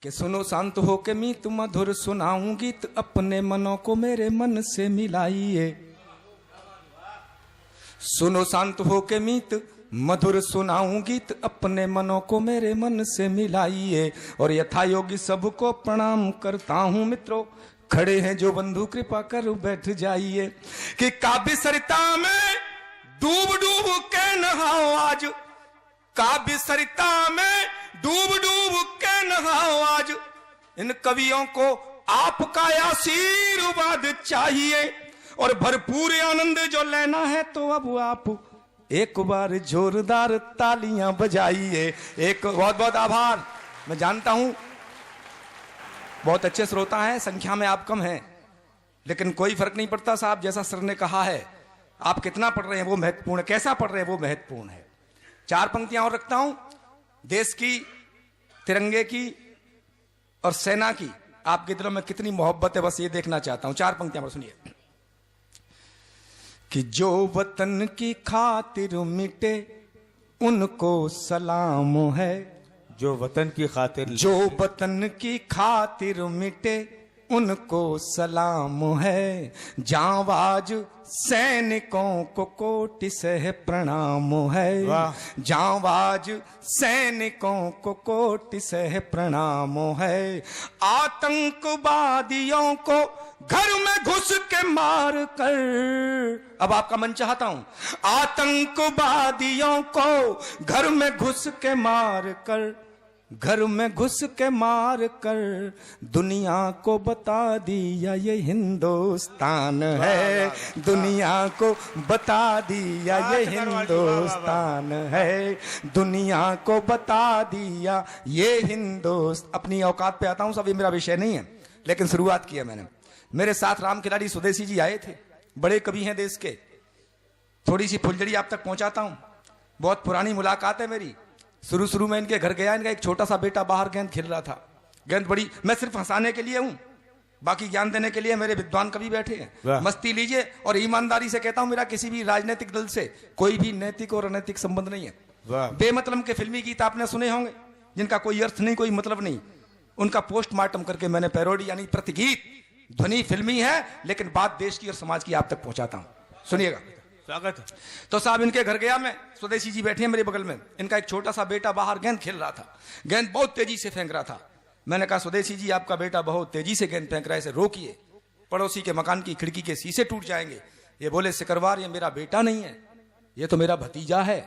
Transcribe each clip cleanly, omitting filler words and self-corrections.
कि सुनो शांत हो के मीत मधुर सुनाऊं गीत, अपने मनों को मेरे मन से मिलाइए। सुनो शांत हो के मीत मधुर सुनाऊं गीत, अपने मनों को मेरे मन से मिलाइए। और यथा योगी सबको प्रणाम करता हूं मित्रों, खड़े हैं जो बंधु कृपा कर बैठ जाइए। कि काव्य सरिता में डूब डूब के नहाओ आज, काव्य सरिता में डूब डूब के नहाओ आज। इन कवियों को आपका आशीर्वाद चाहिए, और भरपूर आनंद जो लेना है तो अब आप एक बार जोरदार तालियां बजाइए। एक बहुत बहुत आभार। मैं जानता हूं बहुत अच्छे श्रोता हैं, संख्या में आप कम हैं, लेकिन कोई फर्क नहीं पड़ता साहब। जैसा सर ने कहा है, आप कितना पढ़ रहे हैं वो महत्वपूर्ण है, कैसा पढ़ रहे हैं वो महत्वपूर्ण है। चार पंक्तियां और रखता हूं, देश की, तिरंगे की और सेना की आपके दिलों में कितनी मोहब्बत है, बस ये देखना चाहता हूं। चार पंक्तियां पर सुनिए। कि जो वतन की खातिर मिटे उनको सलाम है, जो वतन की खातिर, जो वतन की खातिर मिटे उनको सलाम है। जांबाज सैनिकों को कोटि से प्रणाम है, जांबाज सैनिकों को कोटि से प्रणाम है। आतंकवादियों को घर में घुस के मार कर, अब आपका मन चाहता हूं, आतंकवादियों को घर में घुस के मार कर, घर में घुस के मार कर दुनिया को बता दिया ये हिंदुस्तान है, दुनिया को बता दिया ये हिंदुस्तान है, दुनिया को बता दिया ये हिंदुस्तान। अपनी औकात पे आता हूं, सब ये मेरा विषय नहीं है, लेकिन शुरुआत की है मैंने। मेरे साथ राम खिलाड़ी स्वदेशी जी आए थे, बड़े कवि हैं देश के। थोड़ी सी फुलझड़ी आप तक पहुंचाता हूं, बहुत पुरानी मुलाकात है मेरी। शुरू में इनके घर गया, इनका एक छोटा सा बेटा बाहर गेंद खेल रहा था। गेंद बड़ी, मैं सिर्फ हंसाने के लिए हूं, बाकी ज्ञान देने के लिए मेरे विद्वान कवि बैठे हैं, मस्ती लीजिए। और ईमानदारी से कहता हूं, मेरा किसी भी राजनीतिक दल से कोई भी नैतिक और अनैतिक संबंध नहीं है। बेमतलब के फिल्मी गीत आपने सुने होंगे, जिनका कोई अर्थ नहीं, कोई मतलब नहीं, उनका पोस्टमार्टम करके मैंने पैरोडी यानी प्रतिगीत, ध्वनि फिल्मी है लेकिन बात देश की और समाज की आप तक पहुंचाता हूं। सुनिएगा। स्वागत है। तो साहब इनके घर गया मैं, स्वदेशी जी बैठे हैं मेरे बगल में, इनका एक छोटा सा बेटा बाहर गेंद खेल रहा था, गेंद बहुत तेजी से फेंक रहा था। मैंने कहा स्वदेशी जी आपका बेटा बहुत तेजी से गेंद फेंक रहा है, इसे रोकिए, पड़ोसी के मकान की खिड़की के शीशे टूट जाएंगे। ये बोले सिकरवार ये मेरा बेटा नहीं है, ये तो मेरा भतीजा है।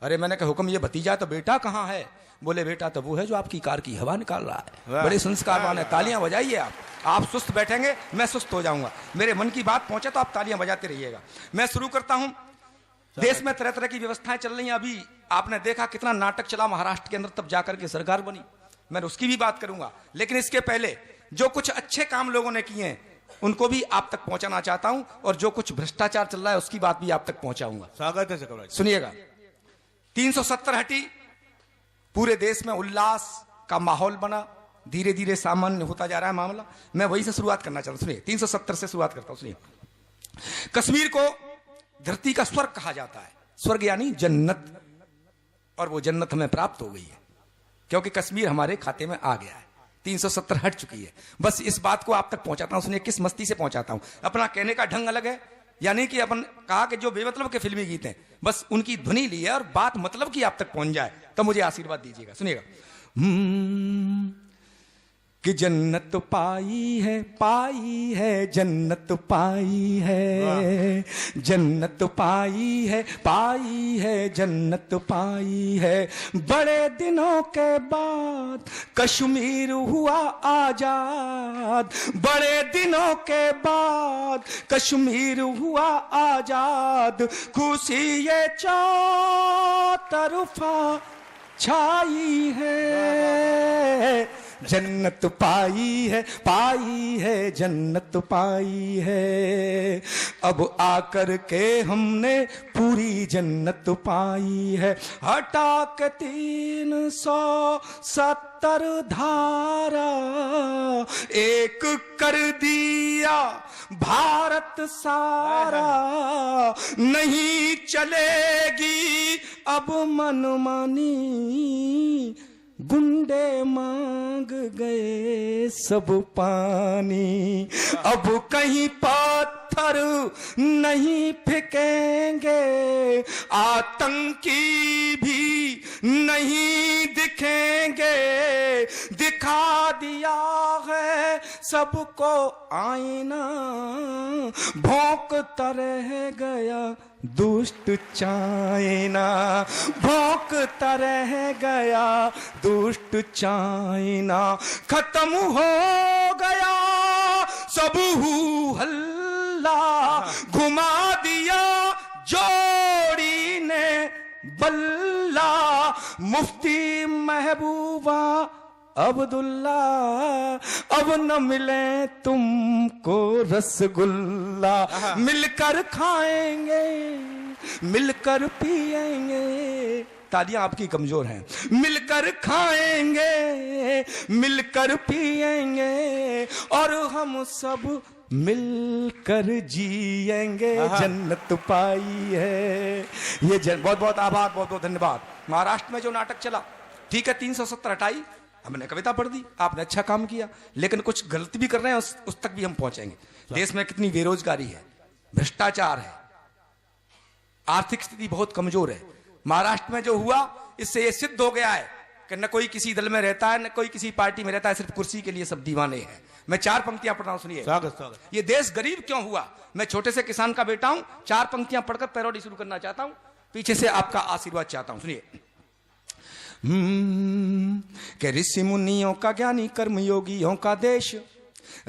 अरे मैंने कहा हुक्म, ये भतीजा तो बेटा कहाँ है? बोले बेटा तो वो है जो आपकी कार की हवा निकाल रहा है। बड़े संस्कारवान है, तालियां बजाइए आप सुस्त बैठेंगे मैं सुस्त हो जाऊंगा, मेरे मन की बात पहुंचे तो आप तालियां बजाते रहिएगा। मैं शुरू करता हूं। देश में तरह तरह की व्यवस्थाएं चल रही हैं। अभी आपने देखा कितना नाटक चला महाराष्ट्र के अंदर, तब जाकर के सरकार बनी, मैं उसकी भी बात करूंगा। लेकिन इसके पहले जो कुछ अच्छे काम लोगों ने किए हैं उनको भी आप तक पहुंचाना चाहता हूं, और जो कुछ भ्रष्टाचार चल रहा है उसकी बात भी आप तक पहुंचाऊंगा। स्वागत है सकल भाई। सुनिएगा। 370 हटी, पूरे देश में उल्लास का माहौल बना, धीरे धीरे सामान्य होता जा रहा है मामला। मैं वही से शुरुआत करना चाहता हूं। सुनिए, 370 से शुरुआत करता हूं। सुनिए, कश्मीर को धरती का स्वर्ग कहा जाता है, स्वर्ग यानी जन्नत, और वो जन्नत हमें प्राप्त हो गई है क्योंकि कश्मीर हमारे खाते में आ गया है। 370 हट चुकी है। बस इस बात को आप तक पहुंचाता हूं। सुनिए किस मस्ती से पहुंचाता हूं। अपना कहने का ढंग अलग है, यानी कि अपन कहा कि जो बेमतलब के फिल्मी गीत हैं बस उनकी ध्वनि ली है और बात मतलब की आप तक पहुंच जाए तो मुझे आशीर्वाद दीजिएगा। सुनिएगा। कि जन्नत पाई है जन्नत पाई है, जन्नत पाई है जन्नत पाई है। बड़े दिनों के बाद कश्मीर हुआ आजाद, बड़े दिनों के बाद कश्मीर हुआ आजाद। खुशी ये चौतरफा छाई है, जन्नत पाई है जन्नत पाई है। अब आकर के हमने पूरी जन्नत पाई है। हटा के 370 धारा एक कर दिया भारत सारा। नहीं चलेगी अब मनमानी, गुंडे मांग गए सब पानी, अब कहीं पत्थर नहीं फेंकेंगे, आतंकी भी नहीं दिखेंगे, दिखा दिया है सबको आईना, भौंकता रह गया दुष्ट चाइना, भौंकता रह गया दुष्ट चाइना, खत्म हो गया सब हू हल्ला, घुमा दिया जोड़ी ने बल्ला, मुफ्ती महबूबा अब्दुल्ला, अब न मिले तुमको रसगुल्ला, मिलकर खाएंगे मिलकर पिएंगे, तालियां आपकी कमजोर हैं, मिलकर खाएंगे मिलकर पिएंगे, और हम सब मिलकर जिएंगे, जन्नत पाई है ये बहुत बहुत आभार, बहुत बहुत धन्यवाद। महाराष्ट्र में जो नाटक चला, ठीक है 370 हटाई, हमने कविता पढ़ दी, आपने अच्छा काम किया, लेकिन कुछ गलती भी कर रहे हैं, उस तक भी हम पहुंचेंगे। देश में कितनी बेरोजगारी है, भ्रष्टाचार है, आर्थिक स्थिति बहुत कमजोर है। महाराष्ट्र में जो हुआ, इससे यह सिद्ध हो गया है कि न कोई किसी दल में रहता है, न कोई किसी पार्टी में रहता है, सिर्फ कुर्सी के लिए सब दीवाने हैं। मैं 4 पंक्तियां पढ़ रहा हूं, सुनिए। स्वागत। ये देश गरीब क्यों हुआ? मैं छोटे से किसान का बेटा हूं, 4 पंक्तियां पढ़कर पैरोडी शुरू करना चाहता हूं, पीछे से आपका आशीर्वाद चाहता हूं, सुनिए। कि ऋषि मुनियों का ज्ञानी कर्म योगियों का देश,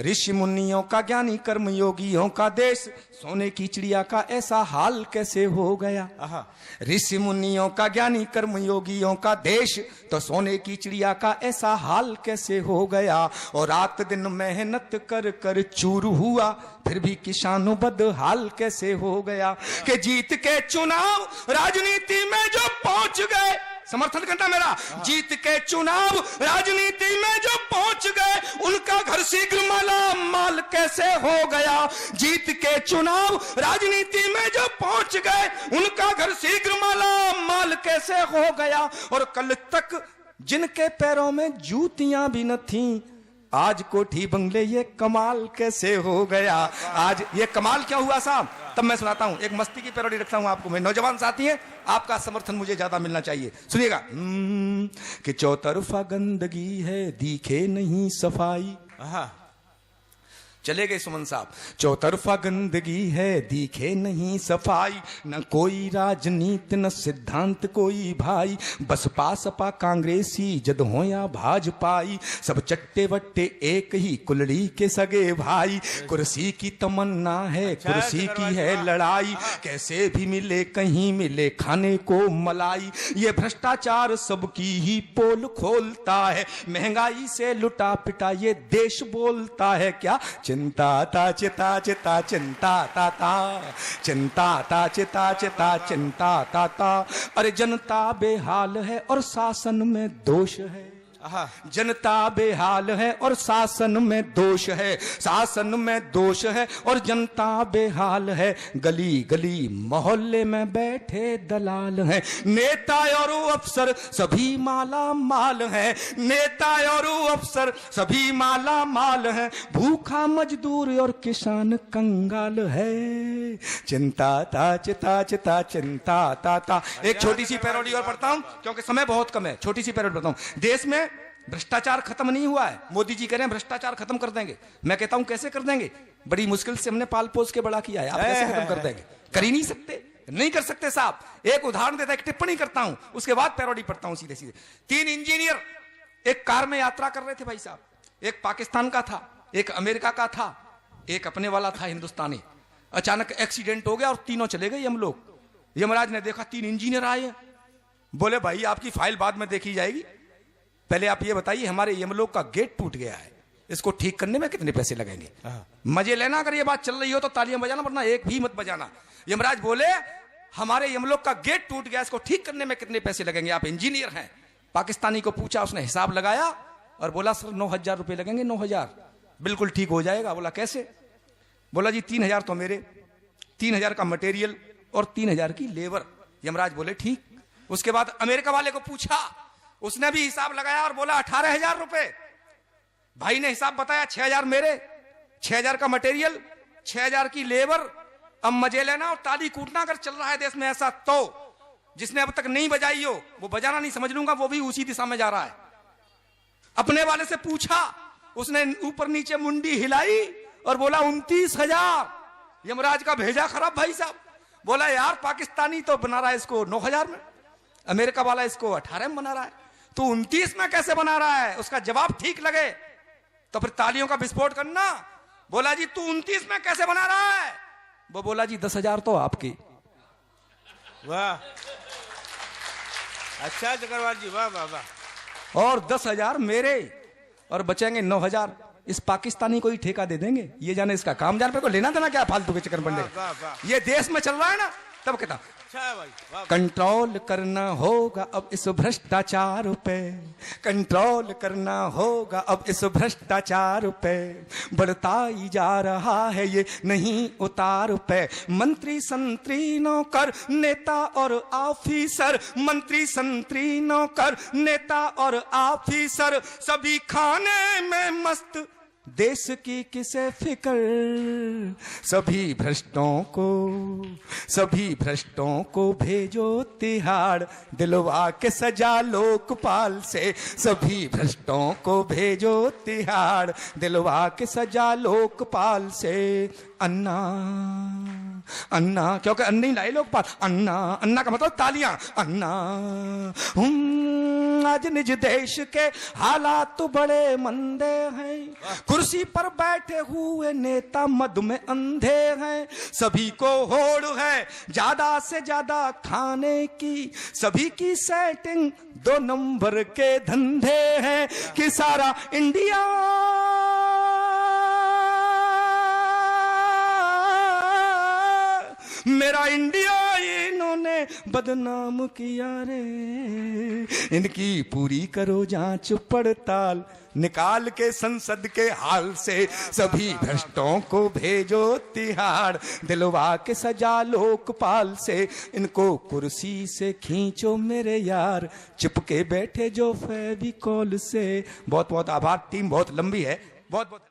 ऋषि मुनियों का ज्ञानी कर्म योगियों का देश, सोने की चिड़िया का ऐसा हाल कैसे हो गया? ऋषि मुनियों का ज्ञानी कर्म योगियों का देश, तो सोने की चिड़िया का ऐसा हाल कैसे हो गया? और रात दिन मेहनत कर कर चूर हुआ, फिर भी किसानों बदहाल कैसे हो गया? कि जीत के चुनाव राजनीति में जो पहुंच गए, समर्थन करना मेरा, जीत के चुनाव राजनीति में जो पहुंच गए, उनका घर शीघ्र माला माल कैसे हो गया? जीत के चुनाव राजनीति में जो पहुंच गए, उनका घर शीघ्र माला माल कैसे हो गया? और कल तक जिनके पैरों में जूतियां भी न थीं, आज कोठी बंगले, ये कमाल कैसे हो गया? आज ये कमाल क्या हुआ साहब? तब मैं सुनाता हूं, एक मस्ती की पैरोडी रखता हूं आपको मैं। नौजवान साथी हैं, आपका समर्थन मुझे ज्यादा मिलना चाहिए, सुनिएगा। कि चौतरफा गंदगी है, दिखे नहीं सफाई। चले गए सुमन साहब। चौतरफा गंदगी है, दिखे नहीं सफाई, न कोई राजनीति न सिद्धांत कोई भाई, बसपा सपा कांग्रेसी जद हो या भाजपाई, सब चट्टे वट्टे एक ही कुलड़ी के सगे भाई। कुर्सी की तमन्ना है, कुर्सी की है लड़ाई, कैसे भी मिले कहीं मिले खाने को मलाई। ये भ्रष्टाचार सबकी ही पोल खोलता है, महंगाई से लुटा पिटा ये देश बोलता है क्या? चिंता ता चिता चिता चिंता ता ता, चिंता ता चिता चिता चिंता ता ता। अरे जनता बेहाल है और शासन में दोष है, जनता बेहाल है और शासन में दोष है, शासन में दोष है और जनता बेहाल है। गली गली मोहल्ले में बैठे दलाल हैं, नेता और अफसर सभी माला माल हैं, नेता और अफसर सभी माला माल हैं। भूखा मजदूर और किसान कंगाल है, चिंता ता चिता चिता चिंता ता ता। एक छोटी सी पैरोडी और पढ़ता हूं क्योंकि समय बहुत कम है, छोटी सी पैरोडी पढ़ता हूं। देश में भ्रष्टाचार खत्म नहीं हुआ है, मोदी जी कह रहे हैं भ्रष्टाचार खत्म कर देंगे। मैं कहता हूं कैसे कर देंगे? बड़ी मुश्किल से हमने पाल पोस के बड़ा किया है, आप कैसे खत्म कर देंगे? कर ही नहीं सकते, नहीं कर सकते साहब। एक उदाहरण देता, एक टिप्पणी करता हूं, उसके बाद पैरोडी पढ़ता हूं सीधे सीधे। 3 इंजीनियर एक कार में यात्रा कर रहे थे भाई साहब, एक पाकिस्तान का था, एक अमेरिका का था, एक अपने वाला था हिंदुस्तानी। अचानक एक्सीडेंट हो गया और तीनों चले गए हम लोग। यमराज ने देखा 3 इंजीनियर आए, बोले भाई आपकी फाइल बाद में देखी जाएगी, पहले आप ये बताइए हमारे यमलोक का गेट टूट गया है, इसको ठीक करने में कितने पैसे लगेंगे? मजे लेना, अगर ये बात चल रही हो तो तालियां बजाना, वरना एक भी मत बजाना। यमराज बोले हमारे यमलोक का गेट टूट गया, इसको ठीक करने में कितने पैसे लगेंगे? आप इंजीनियर हैं। पाकिस्तानी को पूछा, उसने हिसाब लगाया और बोला सर 9,000 रुपए लगेंगे। 9,000 बिल्कुल ठीक हो जाएगा। बोला कैसे? बोला जी 3,000 तो मेरे, 3,000 का मटेरियल और 3,000 की लेबर। यमराज बोले ठीक। उसके बाद अमेरिका वाले को पूछा, उसने भी हिसाब लगाया और बोला 18,000 रुपए। भाई ने हिसाब बताया, 6,000 मेरे, 6,000 का मटेरियल, 6,000 की लेबर। अब मजे लेना और ताली कूटना अगर चल रहा है देश में ऐसा, तो जिसने अब तक नहीं बजाई हो वो बजाना नहीं समझ लूंगा, वो भी उसी दिशा में जा रहा है। अपने वाले से पूछा, उसने ऊपर नीचे मुंडी हिलाई और बोला 29,000। यमराज का भेजा खराब भाई साहब। बोला यार पाकिस्तानी तो बना रहा है इसको 9,000 में, अमेरिका वाला इसको 18 में बना रहा है, तो 29 में कैसे बना रहा है? उसका जवाब ठीक लगे तो फिर तालियों का विस्फोट करना। बोला जी तू 29 में कैसे बना रहा है? वो बोला जी 10,000 तो आपकी। वाह, अच्छा चक्रवर्ती जी, वाह वाह वाह। और 10,000 मेरे, और बचेंगे 9,000 इस पाकिस्तानी को ही ठेका दे देंगे। ये जाने इसका काम, जान पे को लेना देना क्या फालतू के चक्कर पंडे। वाह, वाह। ये देश में चल रहा है ना, तब कहता अच्छा है भाई, वाह। कंट्रोल करना होगा अब इस भ्रष्टाचार पे, कंट्रोल करना होगा अब इस भ्रष्टाचार पे। बढ़ता ही जा रहा है ये नहीं उतार पे। मंत्री संतरी नौकर नेता और ऑफिसर, मंत्री संतरी नौकर नेता और ऑफिसर, सभी खाने में मस्त, देश की किसे फिक्र। सभी भ्रष्टों को भेजो तिहाड़, दिलवा के सजा लोकपाल से। सभी भ्रष्टों को भेजो तिहाड़, दिलवा के सजा लोकपाल से। अन्ना अन्ना, क्योंकि अन्ना ही लाए लोकपाल। अन्ना, अन्ना का मतलब तालियां। अन्ना आज निज देश के हालात तो बड़े मंदे हैं, कुर्सी पर बैठे हुए नेता मद में अंधे हैं। सभी को होड़ है ज्यादा से ज्यादा खाने की, सभी की सेटिंग 2 नंबर के धंधे हैं कि सारा इंडिया मेरा इंडिया इन्होंने बदनाम किया रे। इनकी पूरी करो जांच पड़ताल, निकाल के संसद के हाल से। सभी भ्रष्टों को भेजो तिहाड़, दिलवा के सजा लोकपाल से। इनको कुर्सी से खींचो मेरे यार, चिपके बैठे जो फेविकॉल से। बहुत बहुत आभार, टीम बहुत लंबी है। बहुत बहुत